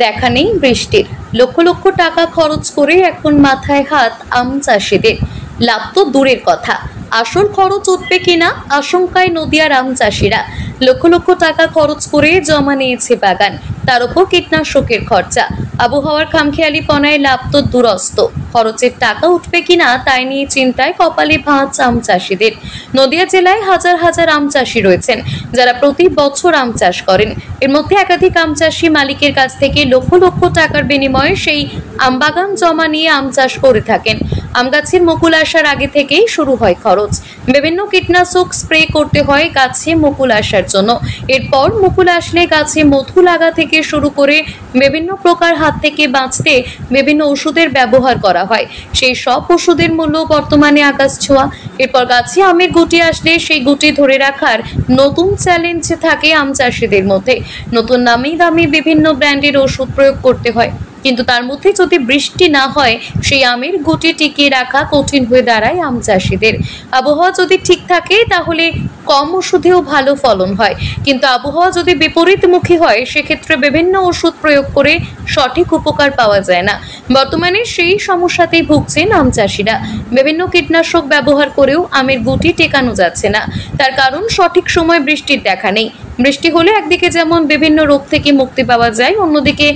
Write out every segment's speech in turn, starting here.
দেখা নেই বৃষ্টির। লক্ষ লক্ষ টাকা খরচ করে এখন মাথায় হাত আম চাষিদের। লাভ তো দূরের কথা, আসল খরচ উঠবে কিনা আশঙ্কায় নদিয়ার আম চাষিরা। লক্ষ লক্ষ টাকা খরচ করে জমা নিয়েছে বাগান, তার উপর কীটনাশকের খরচা। আবহাওয়ার খামখেয়ালিপনায় লাভ তো দূরস্থ, খরচের টাকা উঠবে কিনা তাই নিয়ে চিন্তায় কপালে ভাঁজ আম চাষিদের। নদিয়া জেলায় হাজার হাজার আম চাষি রয়েছেন যারা প্রতি বছর আম চাষ করেন। এর মধ্যে একাধিক আম চাষি মালিকের কাছ থেকে লক্ষ লক্ষ টাকার বিনিময়ে সেই আম বাগান জমা নিয়ে আম চাষ করে থাকেন। আম গাছের মুকুল আসার আগে থেকেই শুরু হয় খরচ। বিভিন্ন কীটনাশক স্প্রে করতে হয় গাছে মুকুল আসার জন্য। এরপর মুকুল আসলে গাছে মধু লাগা থেকে শুরু করে বিভিন্ন প্রকার হাত থেকে বাঁচতে বিভিন্ন ওষুধের ব্যবহার করা হয়। সেই সব ওষুধের মূল্য বর্তমানে আকাশ ছোঁয়া। এরপর গাছে আমের গুটি আসলে সেই গুটি ধরে রাখার নতুন চ্যালেঞ্জ থাকে আম চাষিদের মধ্যে। নতুন নামি দামি বিভিন্ন ব্র্যান্ডের ওষুধ প্রয়োগ করতে হয়, কিন্তু তার মধ্যে যদি বৃষ্টি না হয় সেই আমের গুটি টিকিয়ে রাখা কঠিন হয়ে দাঁড়ায় আম চাষিদের। আবহাওয়া যদি ঠিক থাকে তাহলে কম ওষুধেও ভালো ফলন হয়, কিন্তু আবহাওয়া যদি বিপরীতমুখী হয় সেক্ষেত্রে বিভিন্ন ওষুধ প্রয়োগ করে সঠিক উপকার পাওয়া যায় না। বর্তমানে সেই সমস্যাতেই ভুগছেন আম চাষিরা। বিভিন্ন কীটনাশক ব্যবহার করেও আমের গুটি টেকানো যাচ্ছে না, তার কারণ সঠিক সময় বৃষ্টির দেখা নেই। বৃষ্টি হলে একদিকে যেমন বিভিন্ন রোগ থেকে মুক্তি পাওয়া যায়, অন্যদিকে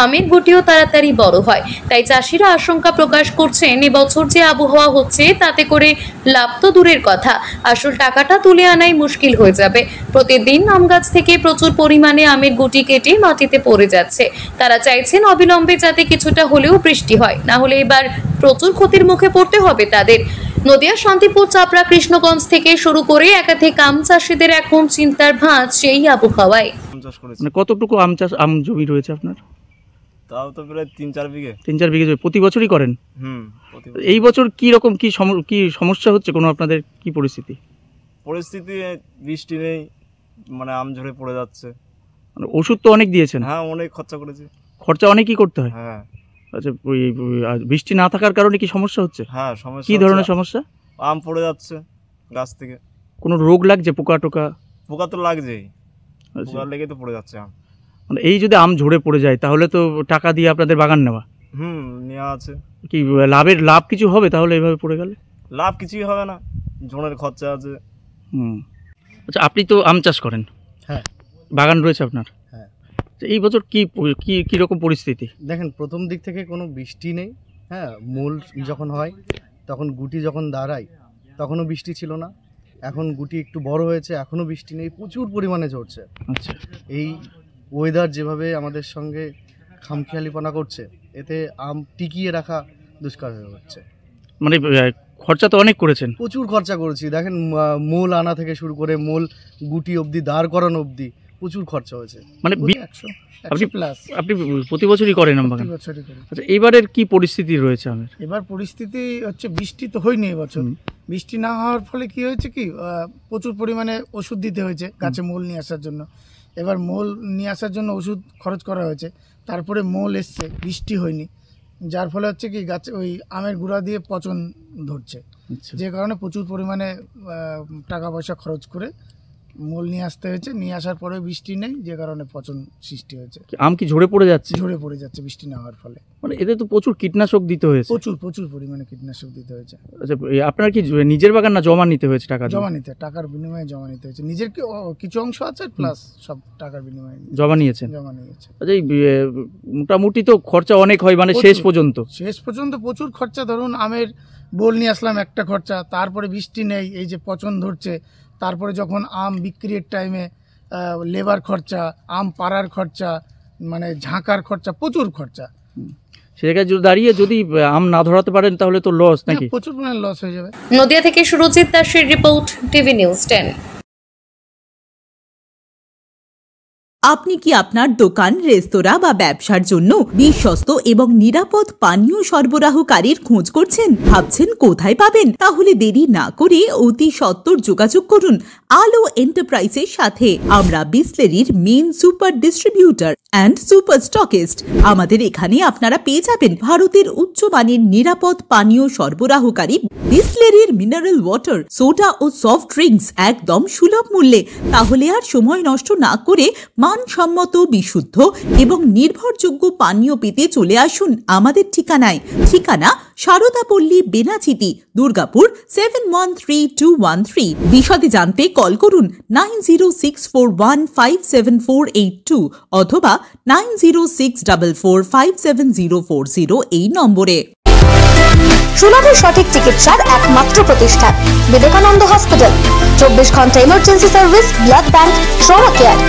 আমের গুটিও তাড়াতাড়ি বড় হয়। তাই চাষিরা আশঙ্কা প্রকাশ করছেন এবছর যে আবহাওয়া হচ্ছে তাতে করে লাভ তো দূরের কথা, আসল টাকাটা তুলে আনাই মুশকিল হয়ে যাবে। প্রতিদিন আম গাছ থেকে প্রচুর পরিমাণে আমের গুটি কেটে মাটিতে পড়ে যাচ্ছে। তারা চাইছেন অবিলম্বে যাতে কিছুটা হলেও বৃষ্টি হয়, না হলে এবার প্রচুর ক্ষতির মুখে পড়তে হবে তাদের। নদিয়া, শান্তিপুর, চাপড়া, কৃষ্ণগঞ্জ থেকে শুরু করে একাধিক আম চাষিদের এখন চিন্তার ভাঁজ সেই আবহাওয়ায়। কতটুকু আম জমি রয়েছে আপনার? তাও তো প্রায় 3-4 বিঘে। 3-4 বিঘে জমি প্রতি বছরই করেন? এই বছর কি রকম কি সমস্যা হচ্ছে, কোনো আপনাদের কি পরিস্থিতি? বৃষ্টি নেই, মানে আম ঝরে পড়ে যাচ্ছে। মানে ওষুধ তো অনেক দিয়েছেন? হ্যাঁ, অনেক খরচা করেছি। খরচা অনেকই করতে হয়? হ্যাঁ। আচ্ছা, ওই বৃষ্টি না থাকার কারণে কি সমস্যা হচ্ছে? হ্যাঁ, সমস্যা। কি ধরনের সমস্যা? আম পড়ে যাচ্ছে গাছ থেকে। কোনো রোগ লাগছে? পোকা টোকা? পোকা তো লাগছেই, পোকা লেগে তো পড়ে যাচ্ছে আম। মানে এই যদি আম ঝরে পড়ে যায় তাহলে তো টাকা দিয়ে আপনাদের বাগান নেওয়া? নেওয়া আছে। কি লাভ কিছু হবে তাহলে এইভাবে পড়ে গেলে? লাভ কিছুই হবে না, ঝড়ের খরচা আছে। আচ্ছা, আপনি তো আম চাষ করেন? হ্যাঁ। বাগান রয়েছে আপনার? হ্যাঁ। এই বছর কি রকম পরিস্থিতি? দেখেন, প্রথম দিক থেকে কোনো বৃষ্টি নেই। হ্যাঁ, মূল যখন হয় তখন গুটি যখন দাঁড়ায় তখনও বৃষ্টি ছিল না। এখন গুটি একটু বড় হয়েছে, এখনও বৃষ্টি নেই, প্রচুর পরিমাণে ঝরছে। আচ্ছা, এই ওয়েদার যেভাবে আমাদের সঙ্গে খামখেয়ালিপনা করছে, এতে আম টিকিয়ে রাখা দুষ্কর হয়ে হচ্ছে। মানে খরচা তো অনেক করেছেন? প্রচুর খরচা করেছি। দেখেন, মূল আনা থেকে শুরু করে মূল গুটি অবধি, দাঁড় করানো অবধি প্রচুর খরচা হয়েছে। মানে আপনি প্রতি বছরই করেন আম বাগান? আচ্ছা, এবারের কি পরিস্থিতি রয়েছে আমের? এবার পরিস্থিতি হচ্ছে, বৃষ্টি তো হয়নি এবছর। বৃষ্টি না হওয়ার ফলে কি হয়েছে, কি প্রচুর পরিমাণে ওষুধ দিতে হয়েছে গাছে মূল নিয়ে আসার জন্য। এবার মূল নিয়ে আসার জন্য ওষুধ খরচ করা হয়েছে, তারপরে মূল এসছে, বৃষ্টি হয়নি, যার ফলে হচ্ছে কি গাছ ওই আমের গুঁড়া দিয়ে পচন ধরছে। যে কারণে প্রচুর পরিমাণে টাকা পয়সা খরচ করে মূল নিয়ে আসতে হয়েছে। নিয়ে আসার পরে বৃষ্টি নেই, যে কারণে পচন সৃষ্টি হয়েছে। আম কি ঝরে পড়ে যাচ্ছে? ঝরে পড়ে যাচ্ছে বৃষ্টি না হওয়ার ফলে। মানে এতে তো প্রচুর কীটনাশক দিতে হয়েছে? প্রচুর পরিমাণে কীটনাশক দিতে হয়েছে। আচ্ছা, আপনার কি নিজের বাগান না জমা নিতে হয়েছে? টাকার বিনিময়ে জমা নিতে হয়েছে। নিজের কিছু অংশ আছে, প্লাস সব টাকার বিনিময়ে জমা নিয়েছে। আচ্ছা, মোটামুটি তো খরচা অনেক হয়, মানে শেষ পর্যন্ত প্রচুর খরচা। ধরুন, আমের বোল নিয়ে আসলাম, একটা খরচা, তারপরে বৃষ্টি নেই, এই যে পচন ধরছে, তারপরে যখন আম বিক্রির টাইমে লেবার খরচা, আম পাড়ার খরচা, মানে ঝাঁকার খরচা, প্রচুর খরচা। সে জায়গায় দাঁড়িয়ে যদি আম না ধরাতে পারেন তাহলে তো লস, নাকি? প্রচুর পরিমাণে লস হয়ে যাবে। নদিয়া থেকে সুরজিৎ দাসের রিপোর্ট, টিভি নিউজ 10। আপনি কি আপনার দোকান, রেস্তোরাঁ বা ব্যবসার জন্য বিশ্বস্ত এবং নিরাপদ পানীয় সরবরাহকারীর খোঁজ করছেন? ভাবছেন কোথায় পাবেন? তাহলে দেরি না করে অতি সত্বর যোগাযোগ করুন আলো এন্টারপ্রাইজের সাথে। আমরা বিসলেরির main super distributor and super stockist. আমাদের এখানে আপনারা পেয়ে যাবেন ভারতের উচ্চমানের নিরাপদ পানীয় সরবরাহকারী বিসলেরির মিনারেল ওয়াটার, সোডা ও সফট ড্রিঙ্কস একদম সুলভ মূল্যে। তাহলে আর সময় নষ্ট না করে মানসম্মত, বিশুদ্ধ এবং নির্ভরযোগ্য পানীয় পেতে চলে আসুন আমাদের ঠিকানায়। ঠিকানা সারদাপল্লী, বেনাচিতি, দুর্গাপুর 713213। বিশদে জানতে কল করুন 9064157482 অথবা 9064457040 এই নম্বরে। সুলভ সঠিক চিকিৎসার একমাত্র প্রতিষ্ঠান বিবেকানন্দ হসপিটাল। 24 ঘন্টা emergency service, blood bank, trauma care.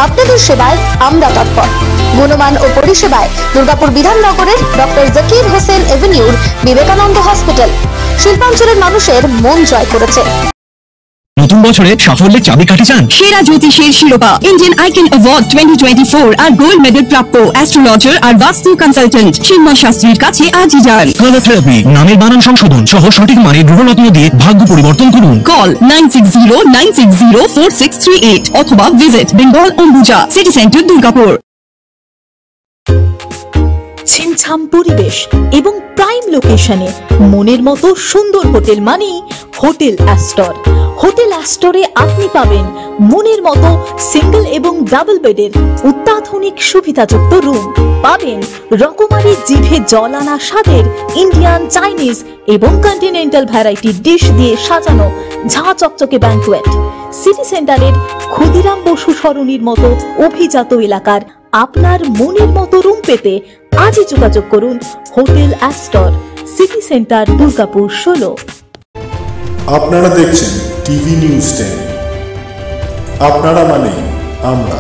আপনাদের সেবায় আমরা তৎপর। গুণমান ও পরিষেবায় দুর্গাপুর বিধাননগরের ডক্টর জাকির হোসেন এভিনিউর বিবেকানন্দ হসপিটাল শিল্পাঞ্চলের মানুষের মন জয় করেছে। নতুন বছরে সাফল্যের চাবিকাঠি চান? সেরা জ্যোতিষের শিরোপা, ইন্ডিয়ান আইকন অ্যাওয়ার্ড 2024 আর গোল্ড মেডেল প্রাপ্ত অ্যাস্ট্রোলজার আর বাস্তু কনসালটেন্ট চিন্ময় শাস্ত্রীর কাছে আজই যান। কালার থেরাপি, নামের বানান সংশোধন সহ সঠিক মানের গ্রহরত্ন দিয়ে ভাগ্য পরিবর্তন করুন। কল 9609604638 অথবা visit Bengal Ambuja, city centre, Durgapur. ছিমছাম পরিবেশ এবং প্রাইম লোকেশনে মনের মতো সুন্দর হোটেল মানেই হোটেল অ্যাস্টর। হোটেল অ্যাস্টরে আপনি পাবেন মনের মতো সিঙ্গেল এবং ডাবল বেডের অত্যাধুনিক সুবিধাযুক্ত রুম, পাবেন রকমারি জিভে জল আনা স্বাদের ইন্ডিয়ান, চাইনিজ এবং কন্টিনেন্টাল ভ্যারাইটি ডিশ দিয়ে সাজানো ঝাঁ চকচকে ব্যাংকুয়েট। সিটি সেন্টারের ক্ষুদিরাম বসু সরণির মতো অভিজাত এলাকার আপনার মনের মতো রুম পেতে আজই যোগাযোগ করুন hotel Astor, city centre, Durgapur 16। আপনারা দেখছেন টিভি নিউজ 10। আপনারা মানে আমরা।